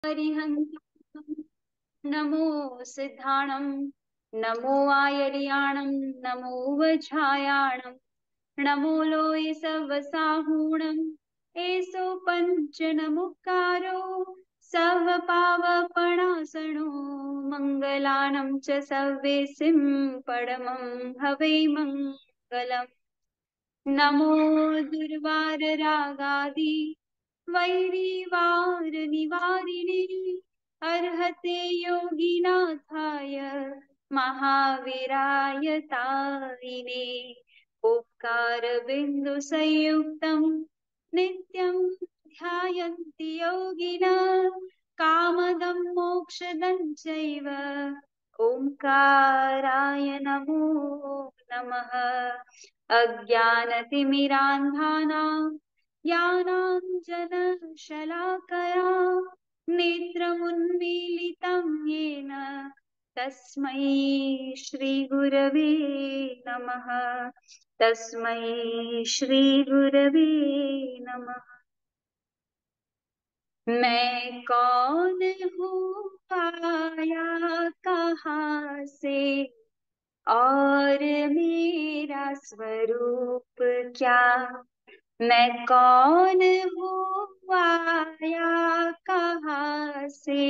हरिहन्तं नमो सिद्धाणं नमो आयर्याणं नमो वज्रायाणं नमो लोये सवसाहूणं एसो पंच नमुकारो सव पावपणासनो मंगलानं च सव्येसिं परमं हवै मंगलम् नमो दुर्वाररागादि वैरिवारनिवारिणे अर्हते योगिनाथाय महावीराय तारिणे ओंकारबिन्दुसंयुक्तं नित्यं ध्यायन्ति योगिनः कामदं मोक्षदं चैव ओंकाराय नमो नमः अज्ञानतिमिरान्धानां ज्ञानाञ्जनशलाकया नेत्रमुन्मीलितं येन तस्मै श्रीगुरवे नमः। तस्मै श्रीगुरवे नमः। मैं कौन हूँ आया कहाँ से और मेरा स्वरूप क्या। मैं कौन हूँ आया कहाँ से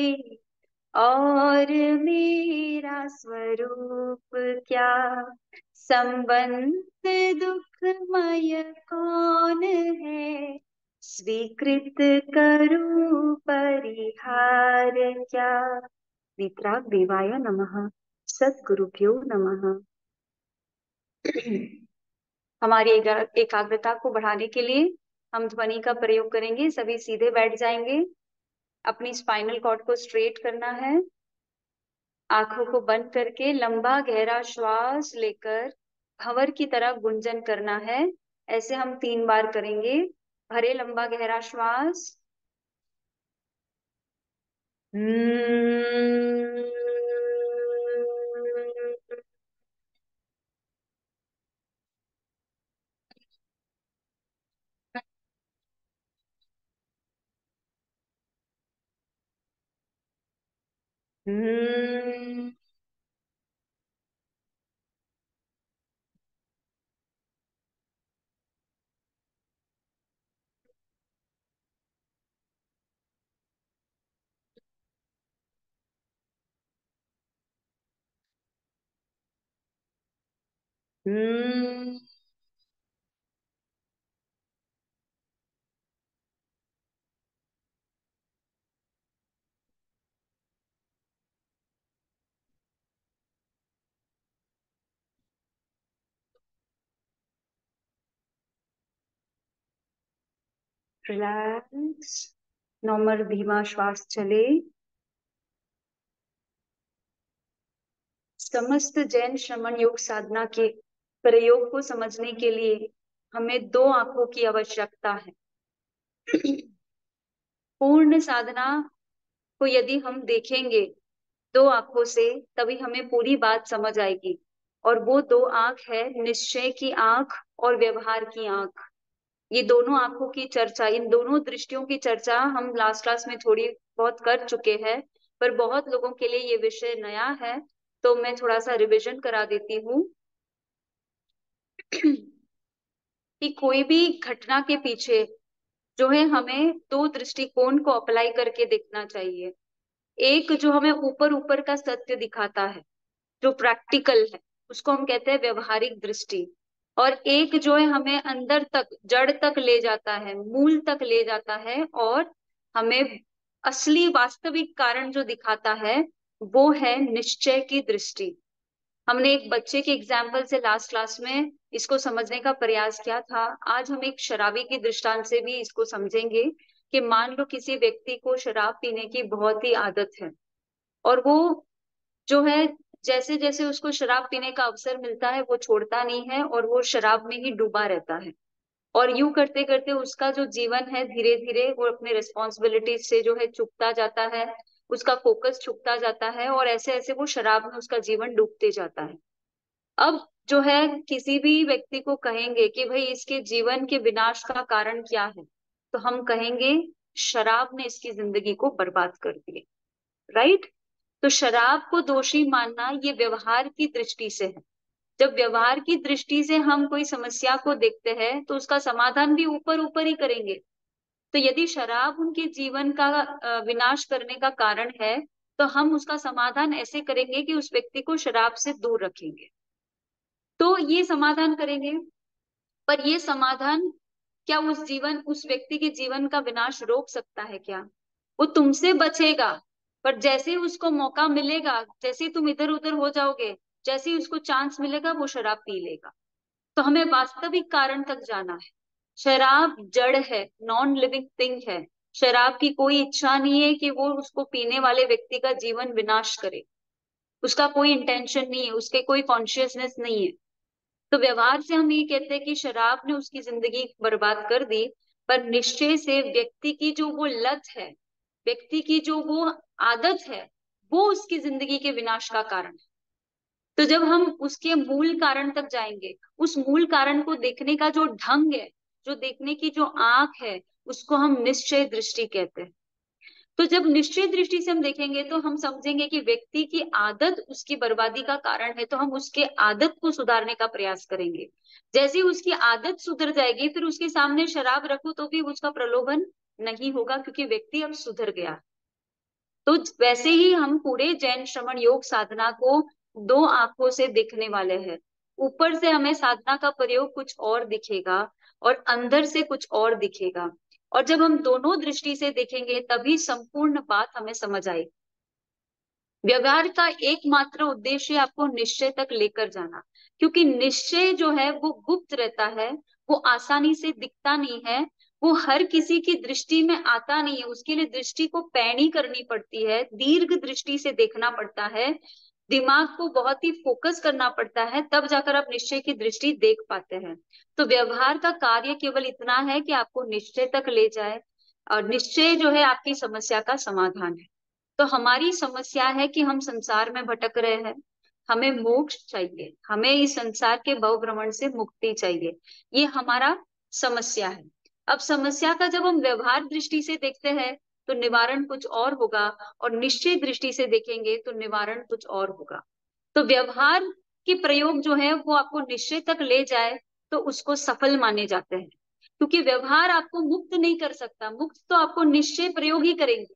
और मेरा स्वरूप क्या। संबंध दुखमय कौन है स्वीकृत करूं परिहार क्या। वितराग देवाय नमः। सद्गुरुभ्यो नमः। हमारी एकाग्रता को बढ़ाने के लिए हम ध्वनि का प्रयोग करेंगे। सभी सीधे बैठ जाएंगे। अपनी स्पाइनल कॉर्ड को स्ट्रेट करना है। आंखों को बंद करके लंबा गहरा श्वास लेकर भंवर की तरह गुंजन करना है। ऐसे हम 3 बार करेंगे। भरे लंबा गहरा श्वास। रिलैक्स। नॉर्मल धीमा श्वास चले। समस्त जैन श्रमण योग साधना के प्रयोग को समझने के लिए हमें 2 आंखों की आवश्यकता है। पूर्ण साधना को यदि हम देखेंगे 2 आंखों से तभी हमें पूरी बात समझ आएगी। और वो 2 आंख है निश्चय की आंख और व्यवहार की आंख। ये दोनों आंखों की चर्चा, इन दोनों दृष्टियों की चर्चा हम लास्ट क्लास में थोड़ी बहुत कर चुके हैं, पर बहुत लोगों के लिए ये विषय नया है, तो मैं थोड़ा सा रिवीजन करा देती हूँ। कि कोई भी घटना के पीछे जो है हमें 2 दृष्टिकोण को अप्लाई करके देखना चाहिए। एक जो हमें ऊपर ऊपर का सत्य दिखाता है, जो प्रैक्टिकल है, उसको हम कहते हैं व्यवहारिक दृष्टि। और एक जो है हमें अंदर तक, जड़ तक ले जाता है, मूल तक ले जाता है और हमें असली वास्तविक कारण जो दिखाता है वो है निश्चय की दृष्टि। हमने एक बच्चे के एग्जाम्पल से लास्ट क्लास में इसको समझने का प्रयास किया था। आज हम एक शराबी की दृष्टांत से भी इसको समझेंगे कि मान लो किसी व्यक्ति को शराब पीने की बहुत ही आदत है और वो जो है जैसे जैसे उसको शराब पीने का अवसर मिलता है वो छोड़ता नहीं है और वो शराब में ही डूबा रहता है। और यूं करते करते उसका जो जीवन है धीरे धीरे वो अपने रिस्पॉन्सिबिलिटी से जो है चूकता जाता है, उसका फोकस छूटता जाता है और ऐसे ऐसे वो शराब में उसका जीवन डूबते जाता है। अब जो है किसी भी व्यक्ति को कहेंगे कि भाई इसके जीवन के विनाश का कारण क्या है, तो हम कहेंगे शराब ने इसकी जिंदगी को बर्बाद कर दिया। राइट। तो शराब को दोषी मानना ये व्यवहार की दृष्टि से है। जब व्यवहार की दृष्टि से हम कोई समस्या को देखते हैं तो उसका समाधान भी ऊपर ऊपर ही करेंगे। तो यदि शराब उनके जीवन का विनाश करने का कारण है, तो हम उसका समाधान ऐसे करेंगे कि उस व्यक्ति को शराब से दूर रखेंगे। तो ये समाधान करेंगे। पर ये समाधान क्या उस व्यक्ति के जीवन का विनाश रोक सकता है क्या? वो तुमसे बचेगा, पर जैसे ही उसको मौका मिलेगा, जैसे ही तुम इधर उधर हो जाओगे, जैसे ही उसको चांस मिलेगा, वो शराब पी लेगा। तो हमें वास्तविक कारण तक जाना है। शराब जड़ है, नॉन लिविंग थिंग है। शराब की कोई इच्छा नहीं है कि वो उसको पीने वाले व्यक्ति का जीवन विनाश करे। उसका कोई इंटेंशन नहीं है, उसके कोई कॉन्शियसनेस नहीं है। तो व्यवहार से हम ये कहते हैं कि शराब ने उसकी जिंदगी बर्बाद कर दी। पर निश्चय से व्यक्ति की जो वो लत है, व्यक्ति की जो वो आदत है, वो उसकी जिंदगी के विनाश का कारण है। तो जब हम उसके मूल कारण तक जाएंगे, उस मूल कारण को देखने का जो ढंग है, जो देखने की जो आंख है, उसको हम निश्चय दृष्टि कहते हैं। तो जब निश्चय दृष्टि से हम देखेंगे तो हम समझेंगे कि व्यक्ति की आदत उसकी बर्बादी का कारण है, तो हम उसके आदत को सुधारने का प्रयास करेंगे। जैसे ही उसकी आदत सुधर जाएगी, फिर उसके सामने शराब रखो तो भी उसका प्रलोभन नहीं होगा, क्योंकि व्यक्ति अब सुधर गया। तो वैसे ही हम पूरे जैन श्रवण योग साधना को दो आंखों से देखने वाले हैं। ऊपर से हमें साधना का प्रयोग कुछ और दिखेगा, और अंदर से कुछ और दिखेगा। और जब हम दोनों दृष्टि से देखेंगे, तभी संपूर्ण बात हमें समझ आएगी। व्यवहार का एकमात्र उद्देश्य आपको निश्चय तक लेकर जाना, क्योंकि निश्चय जो है वो गुप्त रहता है, वो आसानी से दिखता नहीं है, वो हर किसी की दृष्टि में आता नहीं है। उसके लिए दृष्टि को पैनी करनी पड़ती है, दीर्घ दृष्टि से देखना पड़ता है, दिमाग को बहुत ही फोकस करना पड़ता है, तब जाकर आप निश्चय की दृष्टि देख पाते हैं। तो व्यवहार का कार्य केवल इतना है कि आपको निश्चय तक ले जाए, और निश्चय जो है आपकी समस्या का समाधान है। तो हमारी समस्या है कि हम संसार में भटक रहे हैं, हमें मोक्ष चाहिए, हमें इस संसार के भव भ्रमण से मुक्ति चाहिए। ये हमारा समस्या है। अब समस्या का जब हम व्यवहार दृष्टि से देखते हैं तो निवारण कुछ और होगा, और निश्चय दृष्टि से देखेंगे तो निवारण कुछ और होगा। तो व्यवहार के प्रयोग जो है वो आपको निश्चय तक ले जाए तो उसको सफल माने जाते हैं, क्योंकि व्यवहार आपको मुक्त नहीं कर सकता। मुक्त तो आपको निश्चय प्रयोग ही करेंगे,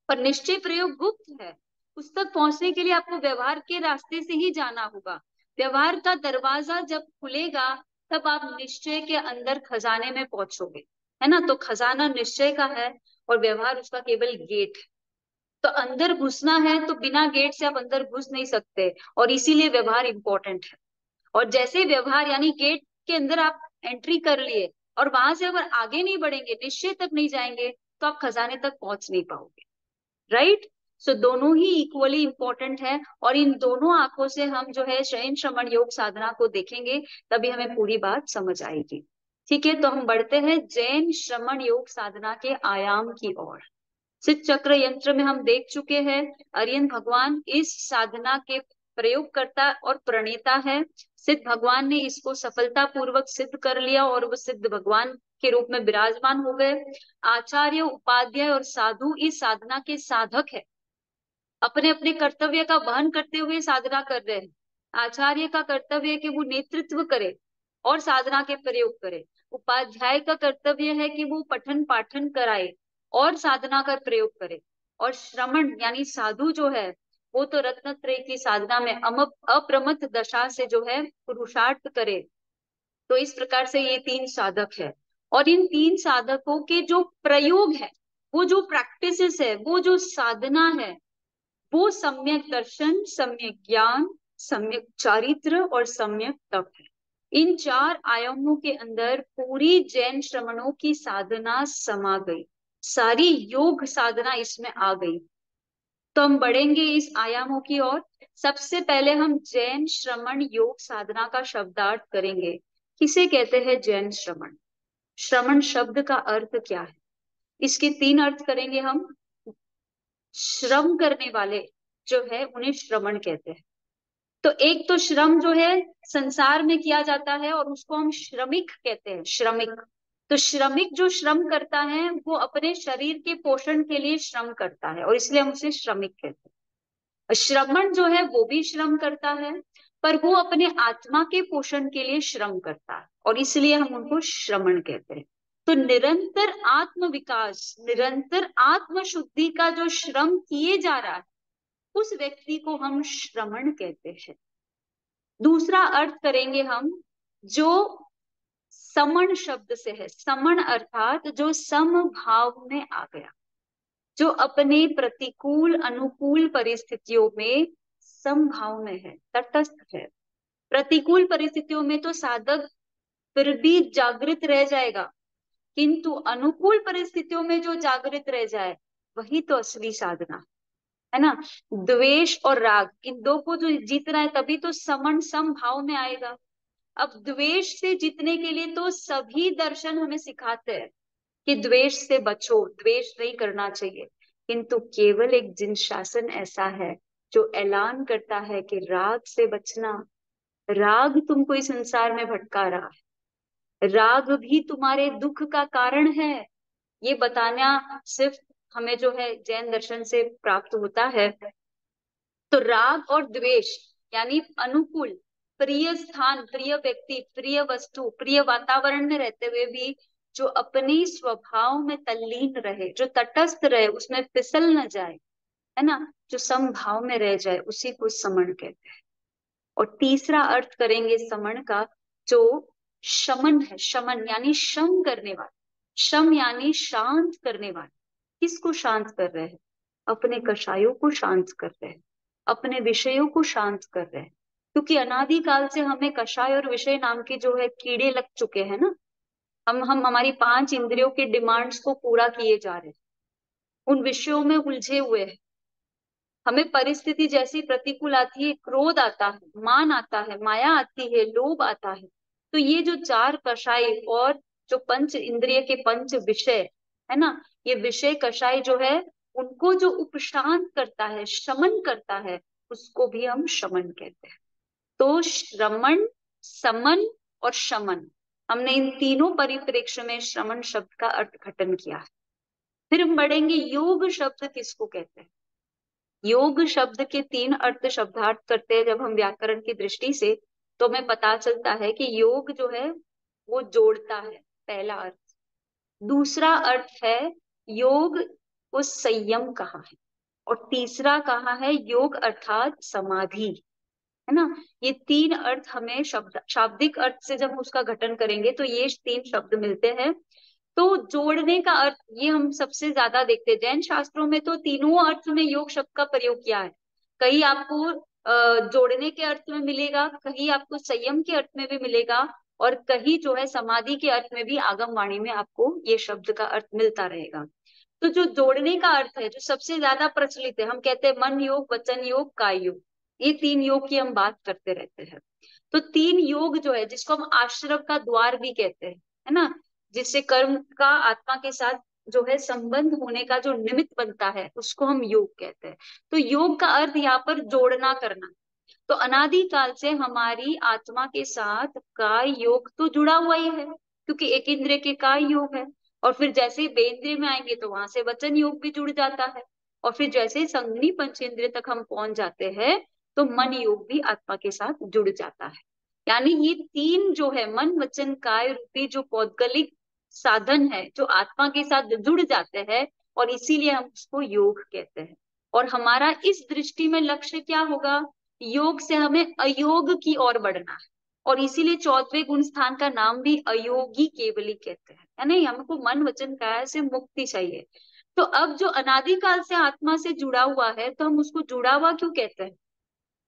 पर निश्चय प्रयोग गुप्त है। उस तक पहुंचने के लिए आपको व्यवहार के रास्ते से ही जाना होगा। व्यवहार का दरवाजा जब खुलेगा, तब आप निश्चय के अंदर खजाने में पहुंचोगे, है ना। तो खजाना निश्चय का है, और व्यवहार उसका केवल गेट है। तो अंदर घुसना है तो बिना गेट से आप अंदर घुस नहीं सकते, और इसीलिए व्यवहार इंपॉर्टेंट है। और जैसे व्यवहार यानी गेट के अंदर आप एंट्री कर लिए, और वहां से अगर आगे नहीं बढ़ेंगे, निश्चय तक नहीं जाएंगे, तो आप खजाने तक पहुंच नहीं पाओगे। राइट। सो दोनों ही इक्वली इंपॉर्टेंट है, और इन दोनों आंखों से हम जो है शयन श्रवण योग साधना को देखेंगे, तभी हमें पूरी बात समझ आएगी। ठीक है, तो हम बढ़ते हैं जैन श्रवण योग साधना के आयाम की ओर। सिद्ध चक्र यंत्र में हम देख चुके हैं, अरियन भगवान इस साधना के प्रयोगकर्ता और प्रणेता है। सिद्ध भगवान ने इसको सफलता पूर्वक सिद्ध कर लिया, और वो सिद्ध भगवान के रूप में विराजमान हो गए। आचार्य, उपाध्याय और साधु इस साधना के साधक है, अपने अपने कर्तव्य का वहन करते हुए साधना कर रहे हैं। आचार्य का कर्तव्य है कि वो नेतृत्व करे और साधना के प्रयोग करे। उपाध्याय का कर्तव्य है कि वो पठन पाठन कराए और साधना का प्रयोग करे। और श्रमण यानी साधु जो है, वो तो रत्नत्रय की साधना में अप्रमत्त दशा से जो है पुरुषार्थ करे। तो इस प्रकार से ये तीन साधक है, और इन तीन साधकों के जो प्रयोग है, वो जो प्रैक्टिसेस है, वो जो साधना है, वो सम्यक दर्शन, सम्यक ज्ञान, सम्यक चारित्र और सम्यक तप है। इन चार आयामों के अंदर पूरी जैन श्रमणों की साधना समा गई, सारी योग साधना इसमें आ गई। तो हम बढ़ेंगे इस आयामों की ओर। सबसे पहले हम जैन श्रमण योग साधना का शब्दार्थ करेंगे। किसे कहते हैं जैन श्रमण? श्रमण शब्द का अर्थ क्या है? इसके तीन अर्थ करेंगे हम। श्रम करने वाले जो है उन्हें श्रमण कहते हैं। तो एक तो श्रम जो है संसार में किया जाता है, और उसको हम श्रमिक कहते हैं, श्रमिक। तो श्रमिक जो श्रम करता है वो अपने शरीर के पोषण के लिए श्रम करता है, और इसलिए हम उसे श्रमिक कहते हैं। श्रमण जो है वो भी श्रम करता है, पर वो अपने आत्मा के पोषण के लिए श्रम करता है, और इसलिए हम उनको श्रमण कहते हैं। तो निरंतर आत्म विकास, निरंतर आत्म शुद्धि का जो श्रम किए जा रहा है, उस व्यक्ति को हम श्रमण कहते हैं। दूसरा अर्थ करेंगे हम, जो समण शब्द से है। समण अर्थात जो समभाव में आ गया, जो अपने प्रतिकूल अनुकूल परिस्थितियों में समभाव में है, तटस्थ है। प्रतिकूल परिस्थितियों में तो साधक फिर भी जागृत रह जाएगा, किंतु अनुकूल परिस्थितियों में जो जागृत रह जाए वही तो असली साधना है ना। द्वेष और राग, इन दो को जो जीतना है तभी तो समन समभाव में आएगा। अब द्वेष से जीतने के लिए तो सभी दर्शन हमें सिखाते हैं कि द्वेष से बचो, द्वेष नहीं करना चाहिए, किंतु केवल एक जिन शासन ऐसा है जो ऐलान करता है कि राग से बचना। राग तुमको इस संसार में भटका रहा है, राग भी तुम्हारे दुख का कारण है, ये बताना सिर्फ हमें जो है जैन दर्शन से प्राप्त होता है। तो राग और द्वेष यानी अनुकूल, प्रिय स्थान, प्रिय व्यक्ति, प्रिय वस्तु, प्रिय वातावरण में रहते हुए भी जो अपने स्वभाव में तल्लीन रहे, जो तटस्थ रहे, उसमें फिसल न जाए, है ना, जो समभाव में रह जाए, उसी को समण कहते हैं। और तीसरा अर्थ करेंगे समण का, जो शमन है। शमन यानी शम करने वाला, शम यानी शांत करने वाला। किसको शांत कर रहे हैं? अपने कषायों को शांत कर रहे हैं, अपने विषयों को शांत कर रहे हैं। क्योंकि अनादिकाल से हमें कषाय और विषय नाम के जो है कीड़े लग चुके हैं ना। हम हमारी 5 इंद्रियों के डिमांड्स को पूरा किए जा रहे हैं, उन विषयों में उलझे हुए हैं। हमें परिस्थिति जैसी प्रतिकूल आती है, क्रोध आता है, मान आता है, माया आती है, लोभ आता है, तो ये जो 4 कषाय और जो पंच इंद्रिय के पंच विषय है ना, ये विषय कषाय जो है, उनको जो उपशांत करता है, शमन करता है, उसको भी हम शमन कहते हैं। तो श्रमण, समन और शमन, हमने इन तीनों परिप्रेक्ष्य में श्रमण शब्द का अर्थ घटन किया है। फिर हम बढ़ेंगे, योग शब्द किसको कहते हैं? योग शब्द के 3 अर्थ शब्दार्थ करते हैं जब हम व्याकरण की दृष्टि से, तो हमें पता चलता है कि योग जो है वो जोड़ता है, पहला अर्थ। दूसरा अर्थ है योग को संयम कहा है, और तीसरा कहा है योग अर्थात समाधि, है ना। ये 3 अर्थ हमें शाब्दिक अर्थ से जब हम उसका गठन करेंगे तो ये 3 शब्द मिलते हैं। तो जोड़ने का अर्थ ये हम सबसे ज्यादा देखते हैं जैन शास्त्रों में, तो तीनों अर्थ में योग शब्द का प्रयोग किया है। कहीं आपको जोड़ने के अर्थ में मिलेगा, कहीं आपको संयम के अर्थ में भी मिलेगा, और कहीं जो है समाधि के अर्थ में भी आगम वाणी में आपको ये शब्द का अर्थ मिलता रहेगा। तो जो जोड़ने का अर्थ है, जो सबसे ज्यादा प्रचलित है, हम कहते हैं मन योग, वचन योग, काय योग। ये 3 योग की हम बात करते रहते हैं। तो 3 योग जो है, जिसको हम आश्रव का द्वार भी कहते हैं, है ना, जिससे कर्म का आत्मा के साथ जो है संबंध होने का जो निमित्त बनता है, उसको हम योग कहते हैं। तो योग का अर्थ यहाँ पर जोड़ना, करना। तो अनादि काल से हमारी आत्मा के साथ काय योग तो जुड़ा हुआ ही है, क्योंकि एक इंद्रिय के काय योग है। और फिर जैसे ही बेंद्रिय में आएंगे तो वहां से वचन योग भी जुड़ जाता है। और फिर जैसे ही संगनी पंचेंद्रिय तक हम पहुंच जाते हैं तो मन योग भी आत्मा के साथ जुड़ जाता है। यानी ये 3 जो है, मन वचन काय रूपी जो पौद्गलिक साधन है, जो आत्मा के साथ जुड़ जाते हैं, और इसीलिए हम उसको योग कहते हैं। और हमारा इस दृष्टि में लक्ष्य क्या होगा? योग से हमें अयोग की ओर बढ़ना है। और इसीलिए 4वें गुण स्थान का नाम भी अयोगी केवली कहते हैं, है नहीं, हमको मन वचन काया से मुक्ति चाहिए। तो अब जो अनादिकाल से आत्मा से जुड़ा हुआ है, तो हम उसको जुड़ा हुआ क्यों कहते हैं?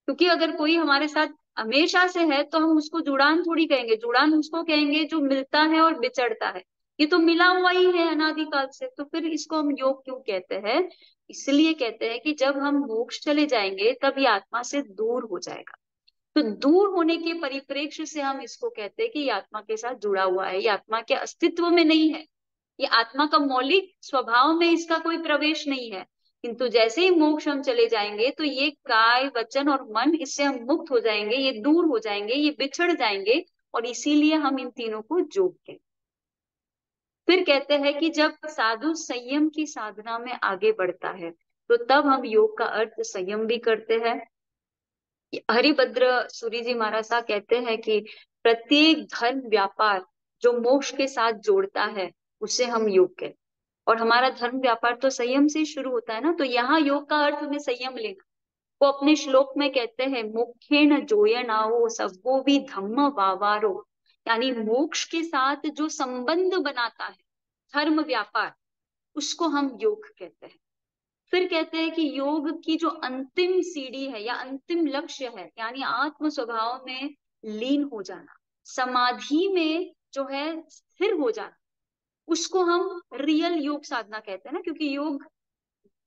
क्योंकि अगर कोई हमारे साथ हमेशा से है तो हम उसको जुड़ान थोड़ी कहेंगे, जुड़ान उसको कहेंगे जो मिलता है और बिछड़ता है। ये तो मिला हुआ ही है अनादिकाल से, तो फिर इसको हम योग क्यों कहते हैं? इसलिए कहते हैं कि जब हम मोक्ष चले जाएंगे तब ये आत्मा से दूर हो जाएगा। तो दूर होने के परिप्रेक्ष्य से हम इसको कहते हैं कि ये आत्मा के साथ जुड़ा हुआ है, ये आत्मा के अस्तित्व में नहीं है, ये आत्मा का मौलिक स्वभाव में इसका कोई प्रवेश नहीं है। किंतु जैसे ही मोक्ष हम चले जाएंगे तो ये काय वचन और मन, इससे हम मुक्त हो जाएंगे, ये दूर हो जाएंगे, ये बिछड़ जाएंगे, और इसीलिए हम इन तीनों को जोड़ते हैं। फिर कहते हैं कि जब साधु संयम की साधना में आगे बढ़ता है तो तब हम योग का अर्थ संयम भी करते हैं। हरिभद्र सूरी जी महाराज साहब कहते हैं कि प्रत्येक धर्म व्यापार जो मोक्ष के साथ जोड़ता है उसे हम योग कहते हैं। और हमारा धर्म व्यापार तो संयम से ही शुरू होता है ना, तो यहाँ योग का अर्थ हमें संयम लेना। वो अपने श्लोक में कहते हैं मुखेन जोयनाओ सब्बो भी धम्म वावारो, यानी मोक्ष के साथ जो संबंध बनाता है धर्म व्यापार, उसको हम योग कहते हैं। फिर कहते हैं कि योग की जो अंतिम सीढ़ी है या अंतिम लक्ष्य है, यानी आत्म स्वभाव में लीन हो जाना, समाधि में जो है स्थिर हो जाना, उसको हम रियल योग साधना कहते हैं ना, क्योंकि योग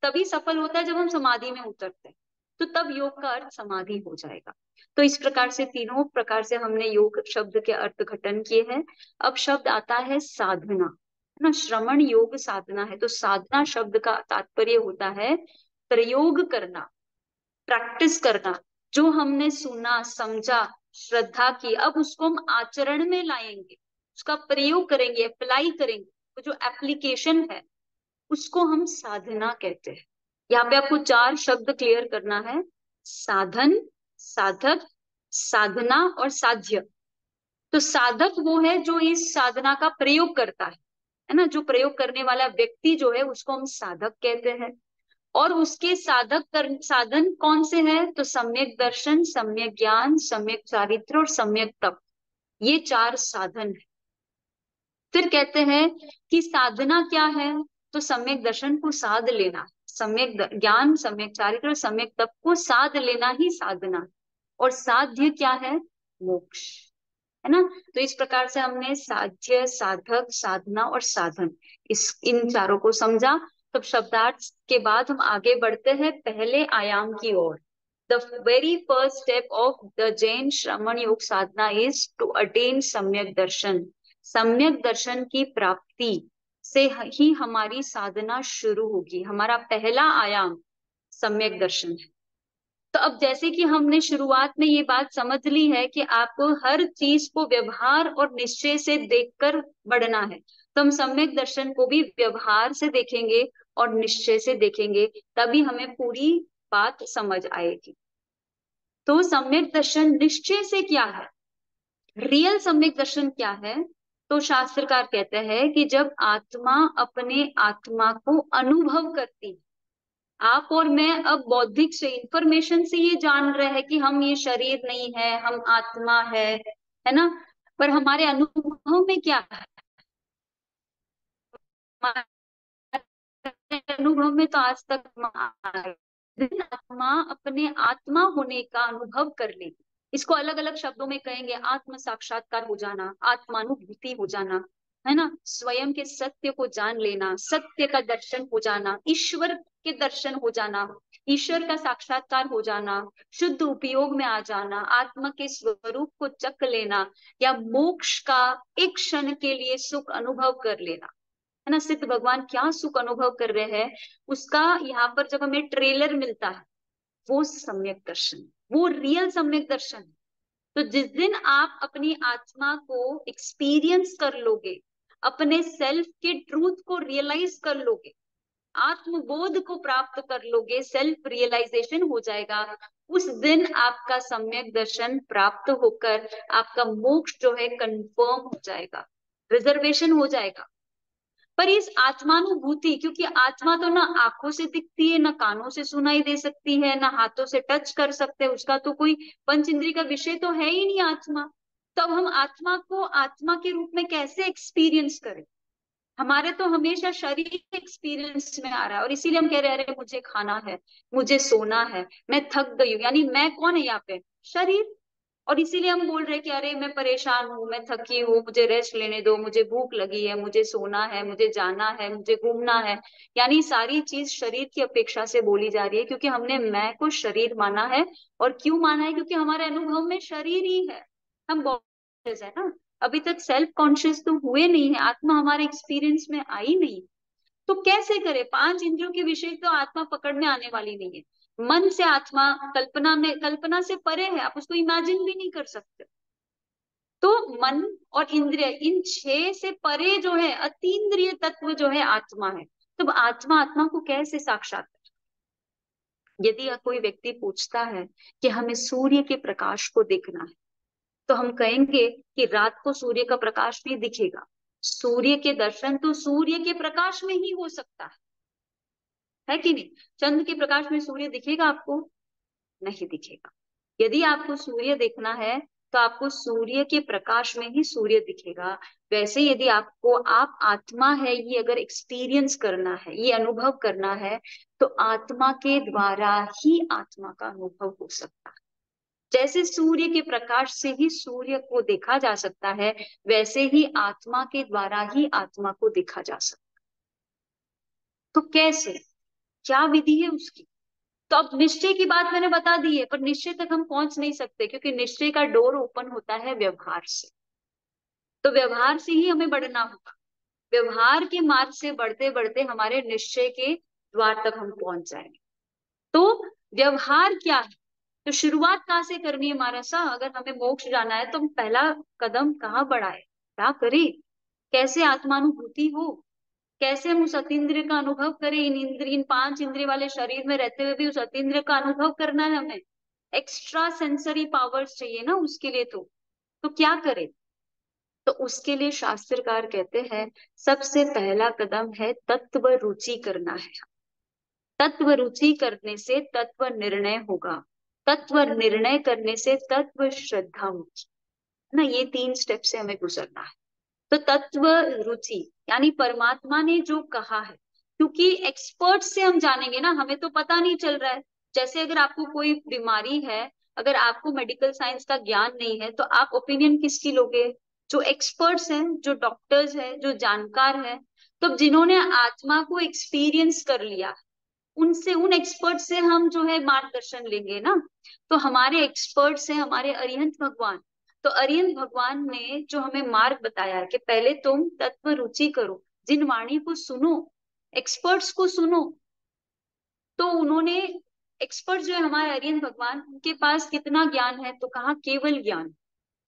तभी सफल होता है जब हम समाधि में उतरते हैं, तो तब योग का अर्थ समाधि हो जाएगा। तो इस प्रकार से तीनों प्रकार से हमने योग शब्द के अर्थ घटन किए हैं। अब शब्द आता है साधना, है ना। श्रवण योग साधना है, तो साधना शब्द का तात्पर्य होता है प्रयोग करना, प्रैक्टिस करना। जो हमने सुना समझा श्रद्धा की, अब उसको हम आचरण में लाएंगे, उसका प्रयोग करेंगे, अप्लाई करेंगे। तो जो एप्लीकेशन है उसको हम साधना कहते हैं। यहाँ पे आपको चार शब्द क्लियर करना है: साधन, साधक, साधना और साध्य। तो साधक वो है जो इस साधना का प्रयोग करता है ना। जो प्रयोग करने वाला व्यक्ति जो है उसको हम साधक कहते हैं। और उसके साधन कौन से हैं? तो सम्यक दर्शन, सम्यक ज्ञान, सम्यक चारित्र और सम्यक तप, ये चार साधन है। फिर कहते हैं कि साधना क्या है? तो सम्यक दर्शन को साध लेना, सम्यक ज्ञान, सम्यक चारित्र और सम्यक तप को साध लेना ही साधना है। और साध्य क्या है? मोक्ष, है ना। तो इस प्रकार से हमने साध्य, साधक, साधना और साधन, इस इन चारों को समझा। तब शब्दार्थ के बाद हम आगे बढ़ते हैं पहले आयाम की ओर। The very first step of the Jain श्रमण योग साधना इज टू अटेन सम्यक दर्शन। सम्यक दर्शन की प्राप्ति से ही हमारी साधना शुरू होगी। हमारा पहला आयाम सम्यक दर्शन है। तो अब जैसे कि हमने शुरुआत में ये बात समझ ली है कि आपको हर चीज को व्यवहार और निश्चय से देखकर बढ़ना है, तो हम सम्यक दर्शन को भी व्यवहार से देखेंगे और निश्चय से देखेंगे, तभी हमें पूरी बात समझ आएगी। तो सम्यक दर्शन निश्चय से क्या है, रियल सम्यक दर्शन क्या है? तो शास्त्रकार कहते हैं कि जब आत्मा अपने आत्मा को अनुभव करती है, आप और मैं अब बौद्धिक से इंफॉर्मेशन से ये जान रहे हैं कि हम ये शरीर नहीं है, हम आत्मा है ना। पर हमारे अनुभव में क्या है? हमारे अनुभव में तो आज तक आत्मा अपने आत्मा होने का अनुभव कर ले, इसको अलग अलग शब्दों में कहेंगे आत्म साक्षात्कार हो जाना, आत्मानुभूति हो जाना, है ना। स्वयं के सत्य को जान लेना, सत्य का दर्शन हो जाना, ईश्वर के दर्शन हो जाना, ईश्वर का साक्षात्कार हो जाना, शुद्ध उपयोग में आ जाना, आत्मा के स्वरूप को चख लेना, या मोक्ष का एक क्षण के लिए सुख अनुभव कर लेना, है ना। सिद्ध भगवान क्या सुख अनुभव कर रहे हैं उसका यहाँ पर जब हमें ट्रेलर मिलता है, वो सम्यक दर्शन, वो रियल सम्यक दर्शन। तो जिस दिन आप अपनी आत्मा को एक्सपीरियंस कर लोगे, अपने सेल्फ के ट्रूथ को रियलाइज कर लोगे, आत्मबोध को प्राप्त कर लोगे, सेल्फ रियलाइजेशन हो जाएगा, उस दिन आपका सम्यक दर्शन प्राप्त होकर आपका मोक्ष जो है कंफर्म हो जाएगा, रिजर्वेशन हो जाएगा। पर इस आत्मानुभूति, क्योंकि आत्मा तो ना आंखों से दिखती है, ना कानों से सुनाई दे सकती है, ना हाथों से टच कर सकते हैं, उसका तो कोई पंच इंद्रिय का विषय तो है ही नहीं आत्मा। तब हम आत्मा को आत्मा के रूप में कैसे एक्सपीरियंस करें? हमारे तो हमेशा शरीर एक्सपीरियंस में आ रहा है, और इसीलिए हम कह रहे हैं अरे मुझे खाना है, मुझे सोना है, मैं थक गई हूँ। यानी मैं कौन है यहाँ पे? शरीर। और इसीलिए हम बोल रहे हैं कि अरे मैं परेशान हूँ, मैं थकी हूँ, मुझे रेस्ट लेने दो, मुझे भूख लगी है, मुझे सोना है, मुझे जाना है, मुझे घूमना है। यानी सारी चीज शरीर की अपेक्षा से बोली जा रही है, क्योंकि हमने मैं को शरीर माना है। और क्यों माना है? क्योंकि हमारे अनुभव में शरीर ही है, हम बॉडीज है ना। अभी तक सेल्फ कॉन्शियस तो हुए नहीं है, आत्मा हमारे एक्सपीरियंस में आई नहीं। तो कैसे करे? पांच इंद्रियों के विषय तो आत्मा पकड़ में आने वाली नहीं है। मन से आत्मा कल्पना में, कल्पना से परे है, आप उसको इमेजिन भी नहीं कर सकते। तो मन और इंद्रिय, इन छह से परे जो है अतीन्द्रिय तत्व जो है आत्मा है। तो आत्मा, आत्मा को कैसे साक्षात, यदि कोई व्यक्ति पूछता है कि हमें सूर्य के प्रकाश को देखना है, तो हम कहेंगे कि रात को सूर्य का प्रकाश नहीं दिखेगा। सूर्य के दर्शन तो सूर्य के प्रकाश में ही हो सकता है कि नहीं? चंद्र के प्रकाश में सूर्य दिखेगा आपको? नहीं दिखेगा। यदि आपको सूर्य देखना है तो आपको सूर्य के प्रकाश में ही सूर्य दिखेगा। वैसे यदि आपको, आप आत्मा है ये अगर एक्सपीरियंस करना है, ये अनुभव करना है, तो आत्मा के द्वारा ही आत्मा का अनुभव हो सकता है। जैसे सूर्य के प्रकाश से ही सूर्य को देखा जा सकता है, वैसे ही आत्मा के द्वारा ही आत्मा को देखा जा सकता है। तो कैसे, क्या विधि है उसकी? तो अब निश्चय की बात मैंने बता दी है, पर निश्चय तक हम पहुंच नहीं सकते, क्योंकि निश्चय का डोर ओपन होता है व्यवहार से। तो व्यवहार से ही हमें बढ़ना होगा। व्यवहार के मार्ग से बढ़ते बढ़ते हमारे निश्चय के द्वार तक हम पहुंच जाएंगे। तो व्यवहार क्या है? तो शुरुआत कहाँ से करनी है महाराज साहब? अगर हमें मोक्ष जाना है तो हम पहला कदम कहाँ बढ़ाए, क्या करें? कैसे आत्मानुभूति हो, कैसे हम उस अतीन्द्रिय का अनुभव करें? इन इंद्रिय, इन पांच इंद्रिय वाले शरीर में रहते हुए भी उस अतीन्द्रिय का अनुभव करना है हमें। एक्स्ट्रा सेंसरी पावर्स चाहिए ना उसके लिए। तो क्या करें? तो उसके लिए शास्त्रकार कहते हैं सबसे पहला कदम है तत्व रुचि करना है। तत्व रुचि करने से तत्व निर्णय होगा, तत्व निर्णय करने से तत्व श्रद्धा होगी, है ना? ये तीन स्टेप से हमें गुजरना है। तो तत्व रुचि यानी परमात्मा ने जो कहा है, क्योंकि एक्सपर्ट से हम जानेंगे ना, हमें तो पता नहीं चल रहा है। जैसे अगर आपको कोई बीमारी है, अगर आपको मेडिकल साइंस का ज्ञान नहीं है, तो आप ओपिनियन किसकी लोगे? जो एक्सपर्ट्स हैं, जो डॉक्टर्स हैं, जो जानकार हैं। तो जिन्होंने आत्मा को एक्सपीरियंस कर लिया, उनसे, उन एक्सपर्ट से हम जो है मार्गदर्शन लेंगे ना। तो हमारे एक्सपर्ट्स हैं हमारे अरिहंत भगवान। तो अरिहंत भगवान ने जो हमें मार्ग बताया है कि पहले तुम तत्व रुचि करो, जिन वाणी को सुनो, एक्सपर्ट्स को सुनो। तो उन्होंने, एक्सपर्ट जो है हमारे अरिहंत भगवान, उनके पास कितना ज्ञान है? तो कहा केवल ज्ञान।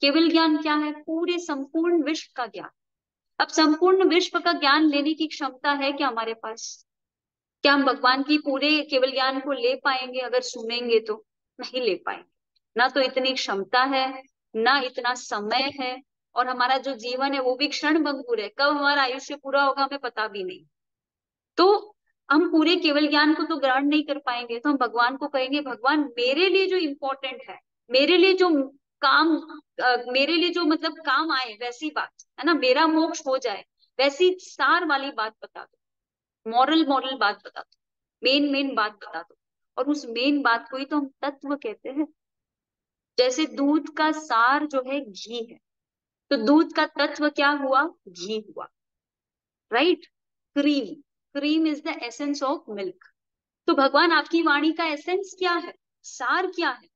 केवल ज्ञान क्या है? पूरे संपूर्ण विश्व का ज्ञान। अब संपूर्ण विश्व का ज्ञान लेने की क्षमता है क्या हमारे पास? क्या हम भगवान की पूरे केवल ज्ञान को ले पाएंगे? अगर सुनेंगे तो नहीं ले पाएंगे। ना तो इतनी क्षमता है, ना इतना समय है, और हमारा जो जीवन है वो भी क्षण भंगुर है। कब हमारा आयुष्य पूरा होगा हमें पता भी नहीं। तो हम पूरे केवल ज्ञान को तो ग्रहण नहीं कर पाएंगे। तो हम भगवान को कहेंगे भगवान मेरे लिए जो इम्पोर्टेंट है, मेरे लिए जो काम, मेरे लिए जो मतलब काम आए वैसी बात, है ना, मेरा मोक्ष हो जाए वैसी सार वाली बात बता दो, मॉरल मॉरल बात बता दो, मेन मेन बात बता दो। और उस मेन बात को ही तो हम तत्व कहते हैं। जैसे दूध का सार जो है घी है, तो दूध का तत्व क्या हुआ? घी हुआ, right? Cream, cream is the essence of milk. तो भगवान आपकी वाणी का एसेंस क्या है, सार क्या है?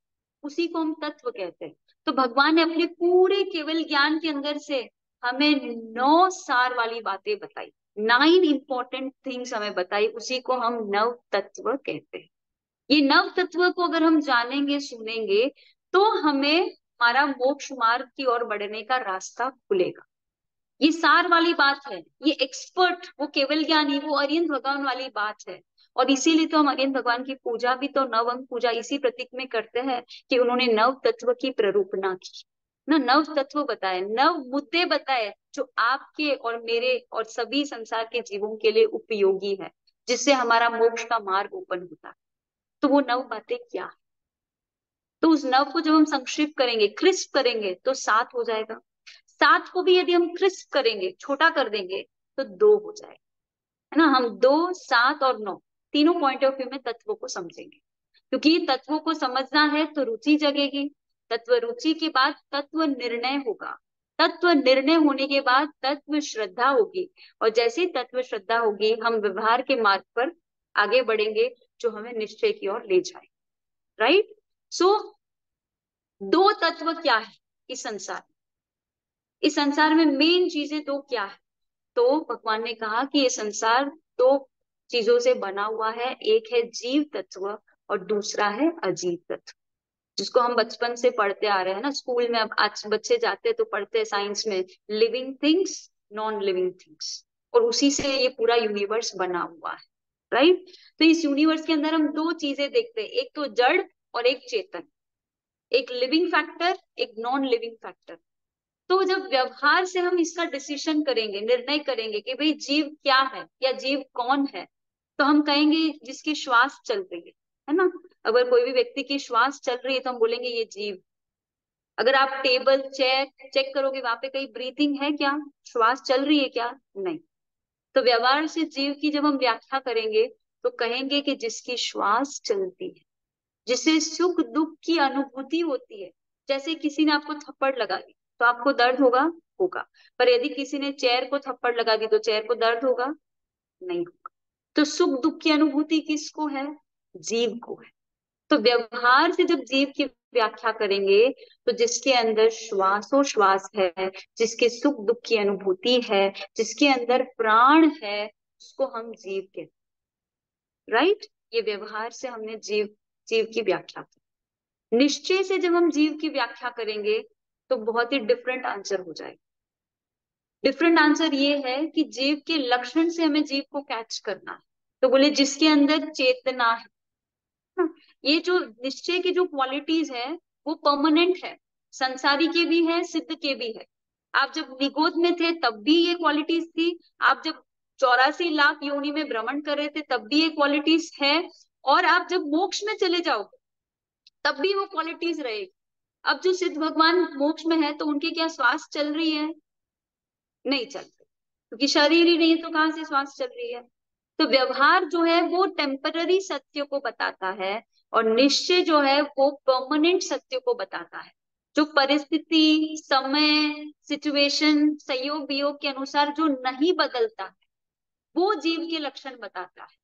उसी को हम तत्व कहते हैं। तो भगवान ने अपने पूरे केवल ज्ञान के अंदर से हमें 9 सार वाली बातें बताई, 9 इंपॉर्टेंट थिंग्स हमें बताई, उसी को हम नव तत्व कहते हैं। ये नव तत्व को अगर हम जानेंगे, सुनेंगे, तो हमें हमारा मोक्ष मार्ग की ओर बढ़ने का रास्ता खुलेगा। ये सार वाली बात है, ये एक्सपर्ट, वो केवल ज्ञानी, वो अरिहंत भगवान वाली बात है। और इसीलिए तो हम अरिहंत भगवान की पूजा भी तो नव अंग पूजा इसी प्रतीक में करते हैं कि उन्होंने नव तत्व की प्ररूपणा की ना, नव तत्व बताए, नव मुद्दे बताए, जो आपके और मेरे और सभी संसार के जीवों के लिए उपयोगी है, जिससे हमारा मोक्ष का मार्ग ओपन होता है। तो वो नव बातें क्या है? तो उस नव को जब हम संक्षिप्त करेंगे, क्रिस्प करेंगे, तो 7 हो जाएगा। 7 को भी यदि हम क्रिस्प करेंगे, छोटा कर देंगे, तो 2 हो जाएगा, है ना? हम 2, 7 और 9 तीनों पॉइंट ऑफ व्यू में तत्वों को समझेंगे। क्योंकि तत्वों को समझना है तो रुचि जगेगी, तत्व रुचि के बाद तत्व निर्णय होगा, तत्व निर्णय होने के बाद तत्व श्रद्धा होगी, और जैसे ही तत्व श्रद्धा होगी हम व्यवहार के मार्ग पर आगे बढ़ेंगे, जो हमें निश्चय की ओर ले जाए, राइट? सो दो तत्व क्या है इस संसार में? इस संसार में मेन चीजें दो क्या है? तो भगवान ने कहा कि ये संसार दो चीजों से बना हुआ है, एक है जीव तत्व और दूसरा है अजीव तत्व। जिसको हम बचपन से पढ़ते आ रहे हैं ना स्कूल में। अब आज बच्चे जाते हैं तो पढ़ते हैं साइंस में, living things, non living things, और उसी से ये पूरा यूनिवर्स बना हुआ है, राइट। तो इस यूनिवर्स के अंदर हम दो चीजें देखते हैं, एक तो जड़ और एक चेतन, एक लिविंग फैक्टर, एक नॉन लिविंग फैक्टर। तो जब व्यवहार से हम इसका डिसीजन करेंगे, निर्णय करेंगे कि भाई जीव क्या है या जीव कौन है, तो हम कहेंगे जिसकी श्वास चल रही है ना। अगर कोई भी व्यक्ति की श्वास चल रही है तो हम बोलेंगे ये जीव। अगर आप टेबल चेयर चेक करोगे, वहां पे कहीं ब्रीथिंग है क्या, श्वास चल रही है क्या, नहीं। तो व्यवहार से जीव की जब हम व्याख्या करेंगे तो कहेंगे कि जिसकी श्वास चलती है, जिसे सुख दुख की अनुभूति होती है। जैसे किसी ने आपको थप्पड़ लगा दी तो आपको दर्द होगा, होगा। पर यदि किसी ने चेयर को थप्पड़ लगा दी तो चेयर को दर्द होगा, नहीं होगा। तो सुख दुख की अनुभूति किसको है, जीव को है। तो व्यवहार से जब जीव की व्याख्या करेंगे तो जिसके अंदर श्वासोश्वास है, जिसके सुख दुख की अनुभूति है, जिसके अंदर प्राण है, उसको हम जीव कहते हैं, राइट। ये व्यवहार से हमने जीव जीव की व्याख्या की। निश्चय से जब हम जीव की व्याख्या करेंगे तो बहुत ही डिफरेंट आंसर हो जाएगा। डिफरेंट आंसर ये है कि जीव के लक्षण से हमें जीव को कैच करना है। तो बोले जिसके अंदर चेतना है ना, ये जो निश्चय की जो क्वालिटीज है वो परमानेंट है, संसारी के भी है, सिद्ध के भी है। आप जब निगोद में थे तब भी ये क्वालिटीज थी, आप जब 84 लाख योनि में भ्रमण कर रहे थे तब भी ये क्वालिटीज है, और आप जब मोक्ष में चले जाओगे तब भी वो क्वालिटीज रहेगी। अब जो सिद्ध भगवान मोक्ष में है तो उनकी क्या श्वास चल रही है, नहीं चल रही, क्योंकि शरीर ही नहीं है तो कहाँ से श्वास चल रही है। तो व्यवहार जो है वो टेम्पररी सत्य को बताता है, और निश्चय जो है वो परमानेंट सत्य को बताता है, जो परिस्थिति समय सिचुएशन संयोग वियोग के अनुसार जो नहीं बदलता है, वो जीव के लक्षण बताता है,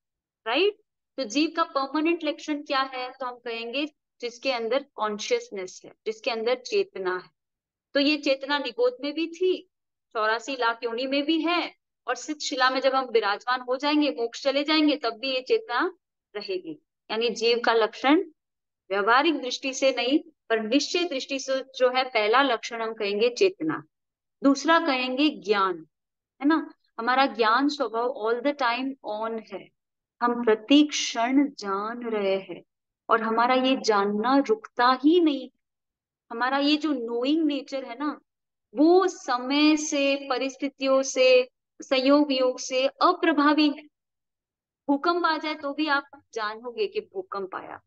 राइट। तो जीव का परमानेंट लक्षण क्या है, तो हम कहेंगे जिसके अंदर कॉन्शियसनेस है, जिसके अंदर चेतना है। तो ये चेतना निगोद में भी थी, 84 लाख योनि में भी है, और सिद्ध शिला में जब हम विराजमान हो जाएंगे, मोक्ष चले जाएंगे, तब भी ये चेतना रहेगी। यानी जीव का लक्षण व्यवहारिक दृष्टि से नहीं पर निश्चय दृष्टि से जो है, पहला लक्षण हम कहेंगे चेतना, दूसरा कहेंगे ज्ञान, है ना। हमारा ज्ञान स्वभाव ऑल द टाइम ऑन है, हम प्रति क्षण जान रहे हैं, और हमारा ये जानना रुकता ही नहीं। हमारा ये जो नोइंग नेचर है ना, वो समय से परिस्थितियों से संयोग वियोग से अप्रभावी है। भूकंप आ जाए तो भी आप जानोगे कि भूकंप आया,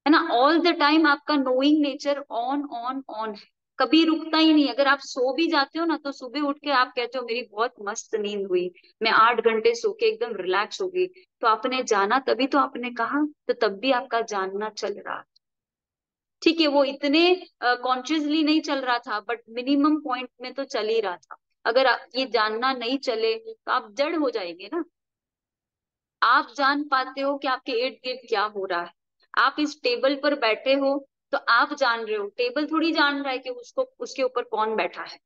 है ना। ऑल द टाइम आपका knowing nature on on on है, कभी रुकता ही नहीं। अगर आप सो भी जाते हो ना तो सुबह उठ के आप कहते हो मेरी बहुत मस्त नींद हुई, मैं 8 घंटे सो के एकदम रिलैक्स हो गई, तो आपने जाना तभी तो आपने कहा, तो तब भी आपका जानना चल रहा। ठीक है, वो इतने कॉन्शियसली नहीं चल रहा था बट मिनिमम पॉइंट में तो चल ही रहा था। अगर ये जानना नहीं चले तो आप जड़ हो जाएंगे ना। आप जान पाते हो कि आपके इर्द गिर्द क्या हो रहा है, आप इस टेबल पर बैठे हो तो आप जान रहे हो, टेबल थोड़ी जान रहा है कि उसको उसके ऊपर कौन बैठा है।